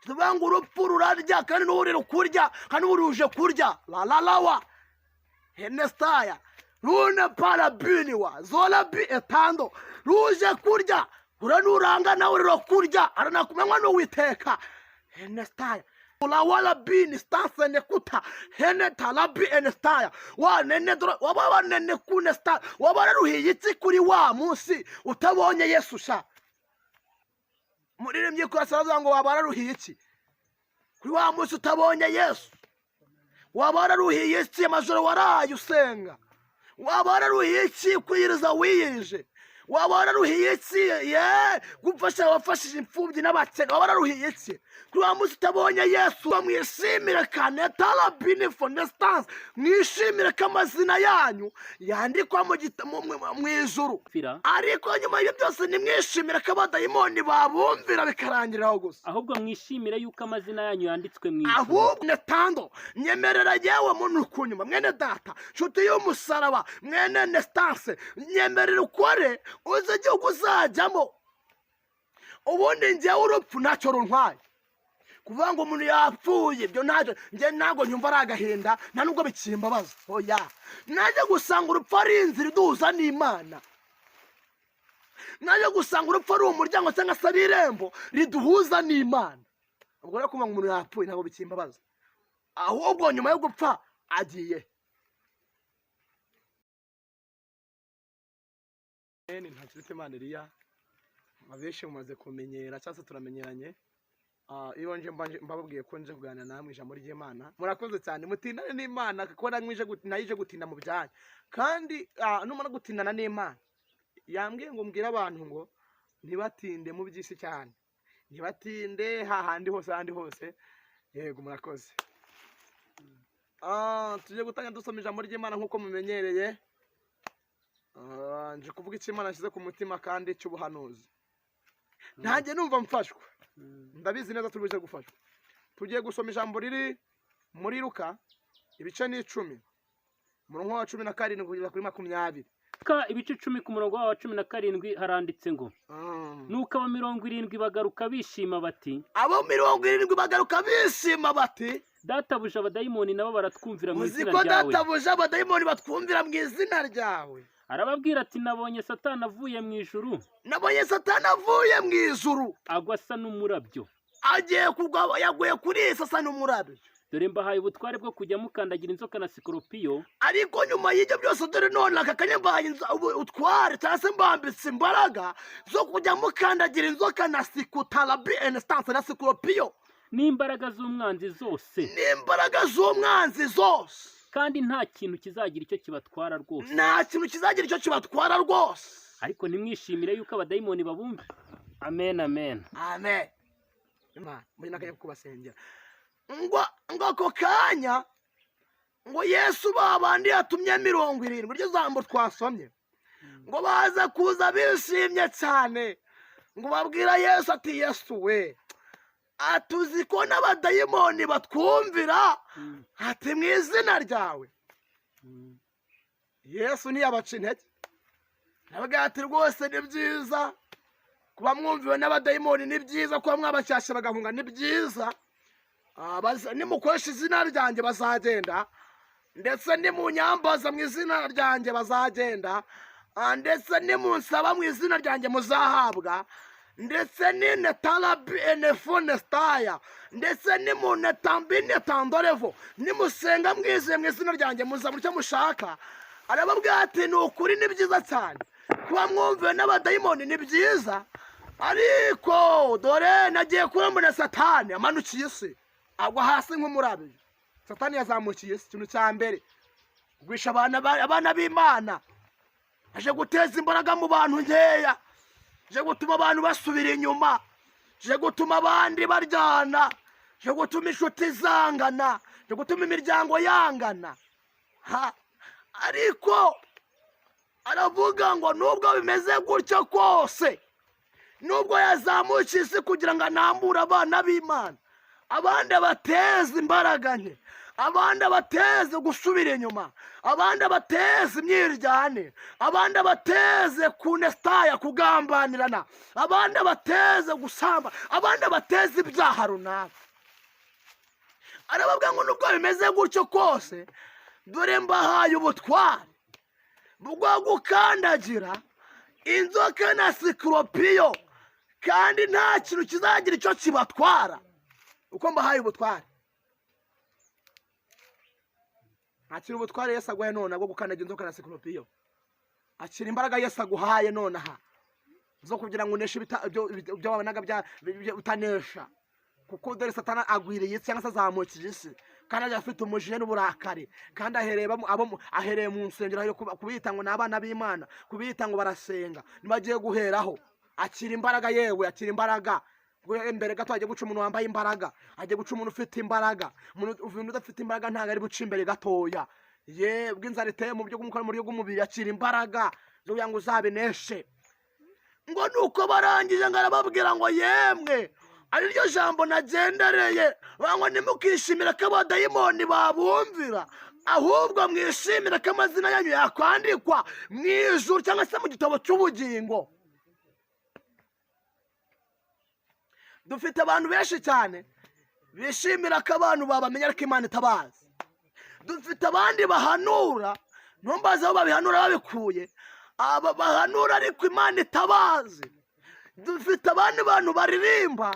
tuvuga ngo urupfu rurarya kandi n'uri rukurya kandi uruje kurya la henestaya rune parabiniwa zolabi etando ruje kurya uranuranga nawe rukurya aranakumenywa n'uwiteka henestaya wala bini stase nekuta hene talabi enestaya wa nene dro waba nene kunesta waba ruhiye iki kuri wa munsi utabonye Yesu sha muririmbye ko asaza ngo waba ruhiye iki kuri wa munsi utabonye Yesu waba ruhiye iki amajoro waraye usenga waba ruhiye iki kwiriza wiyirije waba ruhiye iki gufasha wafashije imfubyi n'abakene waba ruhiye iki kuri wa munsi utabonye Yesu bamwishimire kane talabini fonestance mwishimire kamazina yanyu yandikwa mu ijuru ariko nyuma y'ibyo byose nimwishimire kabadayimoni babumvira bikarangiraho gusa ahubwo mwishimire yuko amazina yanyu yanditswe mu ijuru ahubwo netando nyemerera yewe muntu kunyuma mwene data nshuti y'umusaraba mwene nestance nyemerera ukore uze igihugu uzajyamo ubundi njyewe urupfu ntacyo runtwaye kuvuga ngo umuntu yapfuye ibyo ntabwo nyumva ari agahinda nta nubwo bikimbabaza oya naje gusanga urupfu ari inzira iduhuza n'Imana naje gusanga urupfu ari umuryango cyangwa se ari irembo riduhuza n'Imana ubwo rero kuvuga ngo umuntu yapfuye ntabwo bikimbabaza ahubwo nyuma yo gupfa agiye ntakirite Imana iriya abenshi mumaze kumenyera cyangwa se turamenyeranye iyo nje mbababwiye ko nje kuganira namwe ijambo ry'Imana murakoze cyane mutindane n'Imana kuko nayije gutinda mu byanyu kandi numara gutindana n'Imana yambwiye ngo mbwira abantu ngo ntibatinde mu by'isi cyane ntibatinde hahandi hose yego murakoze tujye gutanga dusoma ijambo ry'Imana nk'uko mumenyereye nje kuvuga icyo Imana yashyize ku mutima kandi cy'ubuhanuzi ntange numva mfashwa ndabizi neza turuje gufashwa tugiye gusoma ijambo riri muri Luka ibice ni 10 umurongo wa 17 kugeza kuri 20 ka ibice 10 ku murongo wa 17 haranditse ngo nuko aba 70 bagaruka bishima bati abo 70 bagaruka bishima bati databuja abadayimoni nabo baratwumvira mu izina ryawe uziko databuja abadayimoni batwumvira mu izina ryawe arababwira ati nabonye Satani avuye mu ijuru agwa asa n'umurabyo agiye kugwa yaguye kuri asa n'umurabyo dore mbahaye ubutware bwo kujya mukandagira inzoka na sikoropiyo ariko nyuma y'ibyo byose dore none akakanya mbahaye utware cyangwa se mbambitse imbaraga zo kujya mukandagira inzoka na sikutarabi enestance na sikoropiyo n'imbaraga z'umwanzi zose kandi nta kintu kizagira icyo kibatwara rwose ariko nimwishimire yuko abadayimoni babumva amen muri nakanya kubasengera ngo ako kanya ngo Yesu babandi yatumye 70 buryo zambo twasomye ngo baza kuza bishimye cyane ngo babwira Yesu ati Yesu we atuzi ko n'abadayimoni batwumvira ati mu izina ryawe Yesu ntiyabaca intege nabaga ati rwose ni byiza kuba mwumviwe n'abadayimoni ni byiza kuba mwabacyashye bagahunga ni byiza nimukoresha izina ryanjye bazagenda ndetse nimunyambaza mu izina ryanjye bazagenda ndetse nimunsaba mu izina ryanjye muzahabwa ndetse ninetarabi enefonestaya ndetse nimunetambine tandorevo nimusenga mwize mu izina ryanjye muzabura icyo mushaka arababwira ati ni ukuri ni byiza cyane kuba mwumviwe n'abadayimoni ni byiza ariko dore nagiye kurambura Satani amanukiye isi agwa hasi nk'umurabyo Satani yazamukiye isi ikintu cya mbere gwisha abana b'Imana aje guteza imbaraga mu bantu nkeya je gutuma abantu basubira inyuma je gutuma abandi baryana je gutuma inshuti zangana je gutuma imiryango yangana ariko aravuga ngo nubwo bimeze gutyo kose nubwo yazamukiye isi kugira ngo anambure abana b'Imana abandi bateze imbaraga nke abandi abateze gusubira inyuma, abandi abateze imyiryane, abandi abateze kunesitaya, kugambanirana, abandi abateze gusamba, abandi abateze ibyaha runaka. Arababwira ngo nubwo bimeze gutyo kose, dore mbahaye ubutware bwo gukandagira inzoka na sikoropiyo, kandi nta kintu kizagira icyo kibatwara. Uko mbahaye ubutware, akira ubutware Yesu aguhaye nonaha bwo gukandagira inzoka na sikoropiyo. Akira imbaraga Yesu aguhaye nonaha zo kugira ngo uneshe ibyo wabonaga utanesha. Kuko dore Satani agwiriye cyangwa se azamukije isi, kandi ajya afite umujinya n'uburakari, kandi ahereye mu nsengero kubita ngo ni abana b'Imana, kubita ngo barasenga, ntibagiye guheraho. Akira imbaraga, yewe akira imbaraga. Imbere gato agiye guca umuntu wambaye imbaraga, agiye guca umuntu ufite imbaraga. Umuntu udafite imbaraga ntabwo ari buca imbere gatoya. Yebwe inzara iteye mu buryo bw'umukara, mu buryo bw'umubiri. Akira imbaraga zo kugira ngo uzabineshe. Ngo nuko barangije ngo arababwira ngo yemwe, ari ryo jambo nagendereye, ngo nimukishimira ko abadayimoni babumvira, ahubwo mwishimira ko amazina yanyu yakwandikwa mu ijuru cyangwa se mu gitabo cy'ubugingo. Dufite abantu benshi cyane bishimira ko abantu babamenya ariko Imana itabazi. Dufite abandi bahanura, ntumbaze aho babihanura babikuye, aba bahanura ariko Imana itabazi. Dufite abandi bantu baririmba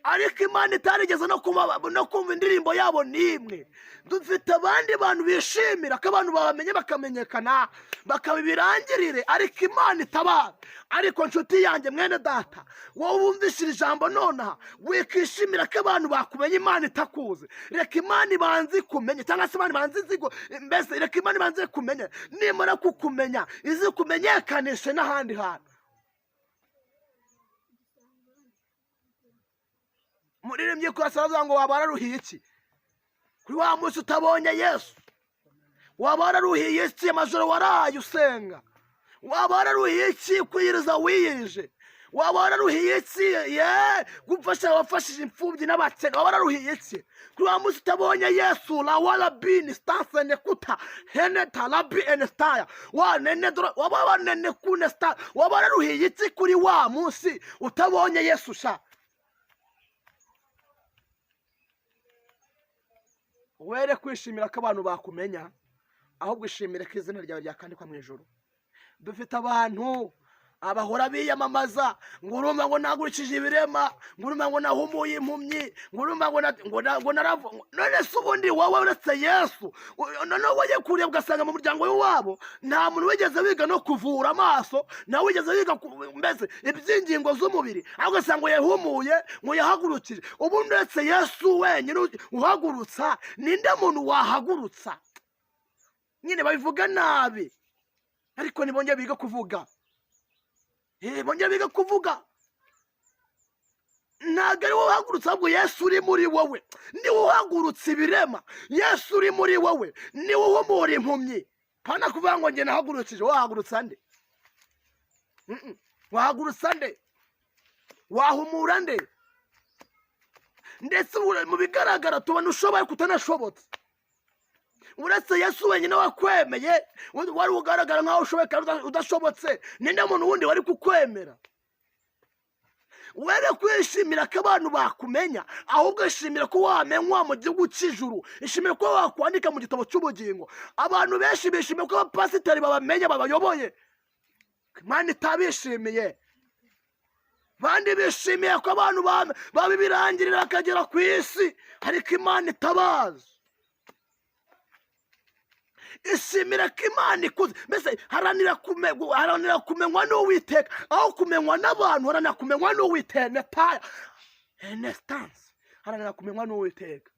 ariko Imana itarigeze no kumva indirimbo yabo n'imwe. Dufite abandi bantu bishimira ko abantu babamenye bakamenyekana bakabibirangirire ariko Imana itabazi. Ariko nshuti yanjye, mwene data, wowe wumvishira ijambo nonaha, wikishimira ko abantu bakumenye Imana itakuzi. Reka Imana ibanze ikumenye, cyangwa se Imana ibanze izigo, mbese reka Imana ibanze ikumenye, nimara kukumenya izi kumenyekanishe n'ahandi hantu. Muririmbyi kurasaba ngo waba wararuhiye iki kuri wa munsi utabonye Yesu? Waba wararuhiye iki amajoro waraye usenga? Waba wararuhiye iki kwiyiriza wiyirije? Waba wararuhiye iki gufasha abafashije imfubyi n'abakene? Waba wararuhiye iki kuri wa munsi utabonye Yesu? La wala bini stase nekuta heneta labi enestaya wa nene dro waba wanene kunesta. Waba wararuhiye iki kuri wa munsi utabonye Yesu sha? Were kwishimira ko abantu bakumenya, ahubwo ishimire ko izina ryawe ryakandikwa mu ijuru. Dufite abantu abahora biyamamaza ngo urumva ngo nagurikije ibirema, ngo urumva ngo nahumuye impumyi, ngo urumva ngo naravu. None se ubundi wowe uretse Yesu noneho wajya kureba ugasanga mu muryango w'iwabo nta muntu wigeze wiga no kuvura amaso, nta wigeze wiga mbese iby'ingingo z'umubiri, ahubwo ugasanga yahumuye ngo yahagurukije. Ubundi uretse Yesu wenyine uhagurutsa, ninde muntu wahagurutsa? Nyine babivuga nabi, ariko nibongeye biga kuvuga. Bongera biga kuvuga. Ntabwo ari wowe uhagurutsa, ahubwo Yesu uri muri wowe niwe uhagurutsa ibirema. Yesu uri muri wowe niwe uhumura impumyi. Pana kuvuga ngo njye nahagurukije. Wahagurutsa nde? Wahagurutsa nde? Wahumura nde? Ndetse mu bigaragara tubona ushoboye kutanashobotse. Uretse Yesu wenyine wakwemeye, wari ugaragara nkaho ushoboye kandi udashobotse, ninde muntu wundi wari kukwemera? Were kwishimira ko abantu bakumenya, ahubwo ishimira ko wamenywa mu gihugu cy'ijuru. Ishimira ko wakwandika mu gitabo cy'ubugingo. Abantu benshi bishimiye ko abapasiteri babamenye, babayoboye, Imana itabishimiye. Bandi bishimiye ko abantu babibirangirira bakagera ku isi, ariko Imana itabazi. Ishimira ko Imana ikuze. Mbese haranira kumenywa n'Uwiteka aho kumenywa n'abantu. Haranira kumenywa n'Uwiteka. Netaya enestanse, haranira kumenywa n'Uwiteka.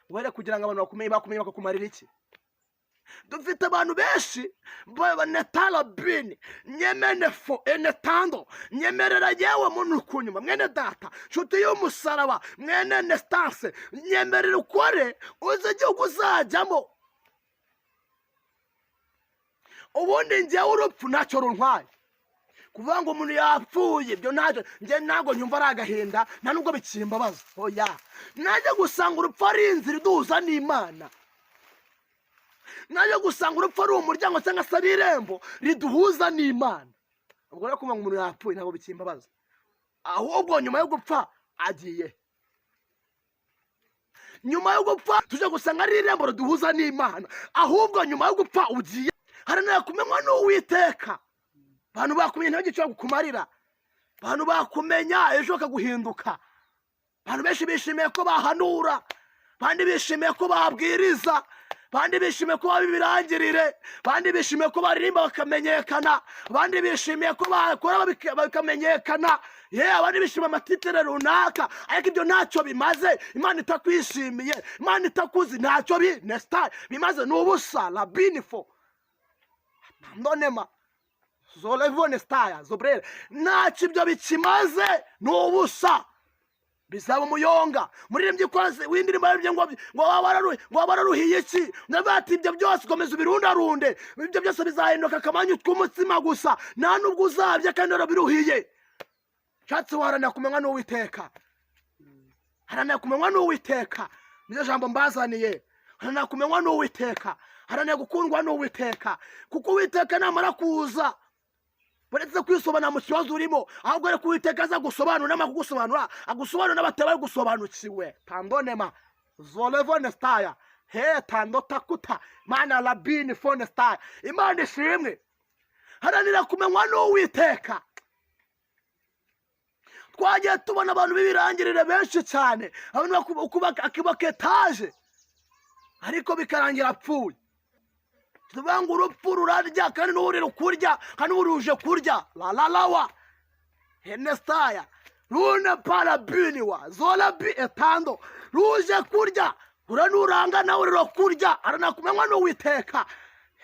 Were kugira ngo abantu bakumenye bakakumarira iki? Dufite abantu benshi netala bini nyemenefo enetando nyemerera yewe muntu kunyuma. Mwene data, nshuti y'umusaraba, mwene nestanse, nyemerera ukore uzi igihugu uzajyamo. Ubundi njyewe urupfu ntacyo runtwaye, kuvuga ngo umuntu yapfuye ibyo ntabwo nyumva ari agahinda nta nubwo bikimbabaza oya najya gusanga urupfu ari inzira iduhuza n'Imana najya gusanga urupfu ari umuryango cyangwa se ari irembo riduhuza n'Imana ubwo rero kuvuga ngo umuntu yapfuye ntabwo bikimbabaza ahubwo nyuma yo gupfa agiye nyuma yo gupfa tuje gusanga ari irembo riduhuza n'Imana ahubwo nyuma yo gupfa ugiye haranira kumenywa n'Uwiteka abantu bakumenya ntibagicyo kukumarira abantu bakumenya ejo kaguhinduka abantu benshi bishimiye ko bahanura bandi bishimiye ko babwiriza bandi bishimiye ko babirangirire bandi bishimiye ko baririmba bakamenyekana bandi bishimiye ko bakora bakamenyekana abandi bishimiye amatitire runaka ariko ibyo ntacyo bimaze Imana itakwishimiye Imana itakuzi ntacyo bimaze n'ubusa labinifo ndonema zolevone staya zobrere ntacyo ibyo bikimaze n'ubusa bizaba umuyonga muririmbyi kwaze windirimba ngo wabararuhiye iki ndabati ibyo byose komeza ubirundarunde ibyo byose bizahinduka kamanyu tw'umutsima gusa nta nubwo uzabye kandi biruhiye cyatse warana kumenywa n'Uwiteka harana kumenywa n'Uwiteka nizo jambo mbazaniye harana kumenywa n'Uwiteka harana gukundwa n'Uwiteka kuko Uwiteka namara kuza uretse kwisobanura mu kibazo urimo ahubwo rero Uwiteka aza gusobanura n'amakugusobanura agusobanura n'abatari gusobanukiwe tandonema zolevone staya tandotakuta mana labini fone staya Imana ishimwe haranira kumenywa n'Uwiteka twagiye tubona abantu b'ibirangirire benshi cyane abantu akubaka etaje ariko bikarangira apfuye tuvuga ngo urupfu rurarya kandi n'urira kurya kandi uruje kurya la henestaya rune parabiniwa zolabi etando ruje kurya uranuranga nawe urira kurya aranakumenywa n'Uwiteka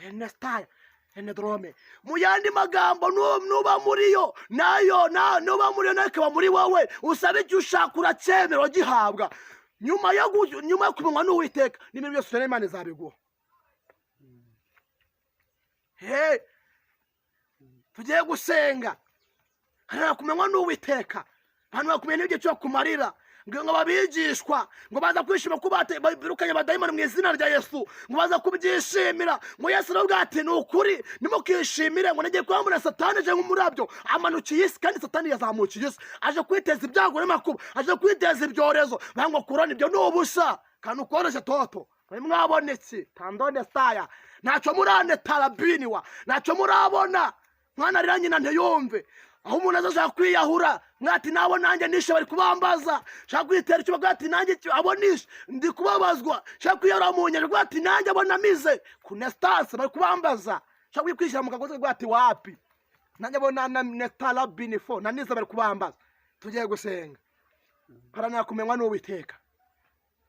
henestaya enedrome mu yandi magambo nuba muri yo nayo nuba muri yo nayo ikaba muri wowe usaba icyo ushaka uracyemera gihabwa nyuma yo kumenywa n'Uwiteka n'ibintu byose Imana izabiguha tugiye gusenga harana kumenywa n'Uwiteka abantu bakumenya n'ibyo cyo kumarira ngo babigishwa ngo baza kwishima ko birukanye abadayimoni mu izina rya Yesu ngo baza kubyishimira ngo Yesu aravuga ati ni ukuri nimukishimire ngo nagiye kwambura Satani je nk'umurabyo amanukiye isi kandi Satani yazamukiye isi aje kwiteza ibyago n'amakuba aje kwiteza ibyorezo bango kurona ibyo n'ubusa kandi ukoroje toto mwabonetse tandone staya ntacyo murane tarabiniwa ntacyo murabona mwana rira nyina ntiyumve aho umuntu azashaka kwiyahura mwati nabo nanjye nishe bari kubambaza shaka kwitera icyo bagati nanjye abonishe ndi kubabazwa shaka kwiyahura mu nyanja gwati nanjye abonamize kunestase bari kubambaza shaka kwishyira mu kagozi gwati wapi nanjye abona na tarabinifo nanize bari kubambaza tugiye gusenga harana kumenywa n'Uwiteka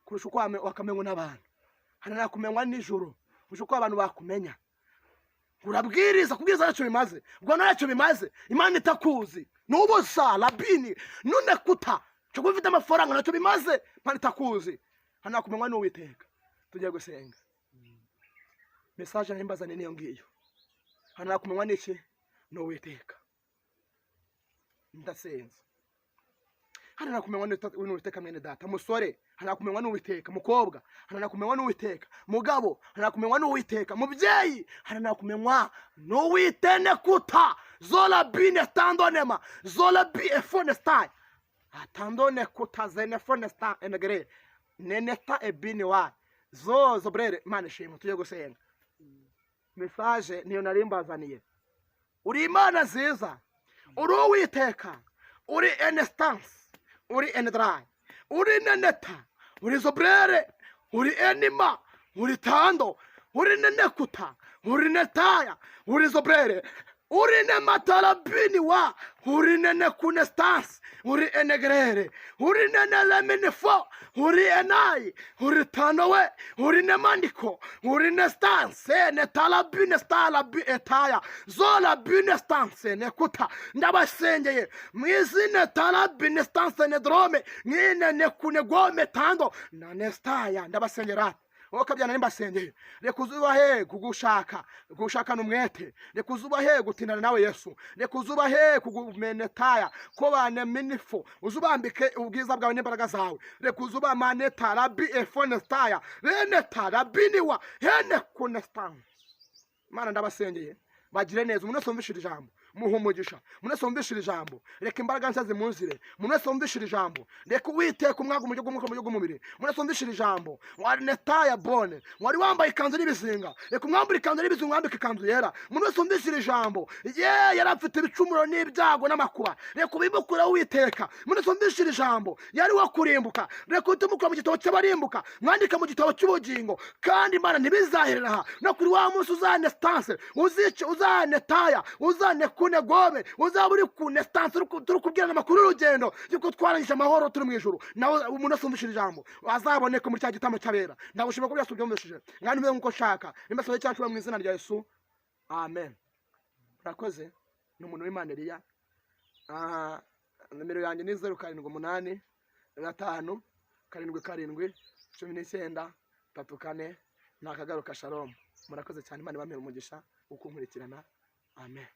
kurusha uko wakamenywa n'abantu harana kumenywa n'ijuru kurusha uko abantu bakumenya urabwiriza kubwiriza ntacyo bimaze ubwo ntacyo bimaze Imana itakuzi n'ubusa labini nune kuta cyo gufite amafaranga ntacyo bimaze Imana itakuzi hana kumenywa n'Uwiteka tugiye gusenga message n'imbazane niyo ngiyo hana kumenywa n'iki n'Uwiteka ndasenze hana kumenywa n'Uwiteka mwene data musore hana kumenywa n'Uwiteka mukobwa hana kumenywa n'Uwiteka mugabo hana kumenywa n'Uwiteka mubyeyi hana kumenywa n'Uwitene kuta zola bine tandonema zola bi efone stai atandone kuta zene fone sta enegre neneta ebini wa zo brere Imana ishimwe tugiye gusenga message niyo narimbazaniye uri Imana nziza uri Uwiteka uri enestance uri enedrai uri neneta uri zobrere uri enima uri tando uri nenekuta uri netaya uri zobrere uri nematarabini wa uri nenekunestans uri enegrere uri neneleminifo uri enai uri tanowe uri nemandiko uri nestanse netalabine stalabi etaya zola binestanse nekuta ndabasengeye mwizine talabine stanse nedrome nyine nekunegome tando na nestaya ndabasengera wowe kabyana nimbasengeye reka uzubahe kugushakana umwete, reka uzubahe gutinana nawe Yesu, reka uzubahe kugumenetaya ko bane minifo, uzubambike ubwiza bwawe n'imbaraga zawe, reka uzubamaneta rabi efonestaya reneta rabiniwa hene kunestan. Mana ndabasengeye bagire neza, umuntu wese wumvishira ijambo muhe umugisha, umuntu wese wumvishira ijambo reka imbaraga nshya zimunzire, umuntu wese wumvishira ijambo reka Uwiteka umwaga mu gihugu mu mubiri, umuntu wese wumvishira ijambo wari netaya bone wari wambaye ikanzu n'ibizinga reka umwambure ikanzu n'ibizinga umwambike ikanzu yera, umuntu wese wumvishira ijambo yari afite ibicumuro n'ibyago n'amakuba reka ubimukura Uwiteka, umuntu wese wumvishira ijambo yari wo kurimbuka reka utumukura mu gitabo cy'abarimbuka mwandika mu gitabo cy'ubugingo, kandi Imana ntibizahirira aha no kuri wa munsi uzanestance uzanetaya kune gobe uzaba uri ku nestanse turi kubwirana amakuru y'urugendo yuko twarangije amahoro turi mu ijuru, nawe umuntu wese wumvishira ijambo azaboneka muri cya gitambo cy'abera. Ndagushimira ko byose ubyumvishije ngandi mbe nkuko nshaka imbaso cyacu mu izina rya Yesu, amen. Urakoze. Ni umuntu w'Imana Eliya. Nimero yanjye ni 0785 5 7 19 34 nakagaruka. Shalom. Murakoze cyane, Imana ibamere umugisha ukunkurikirana. Amen.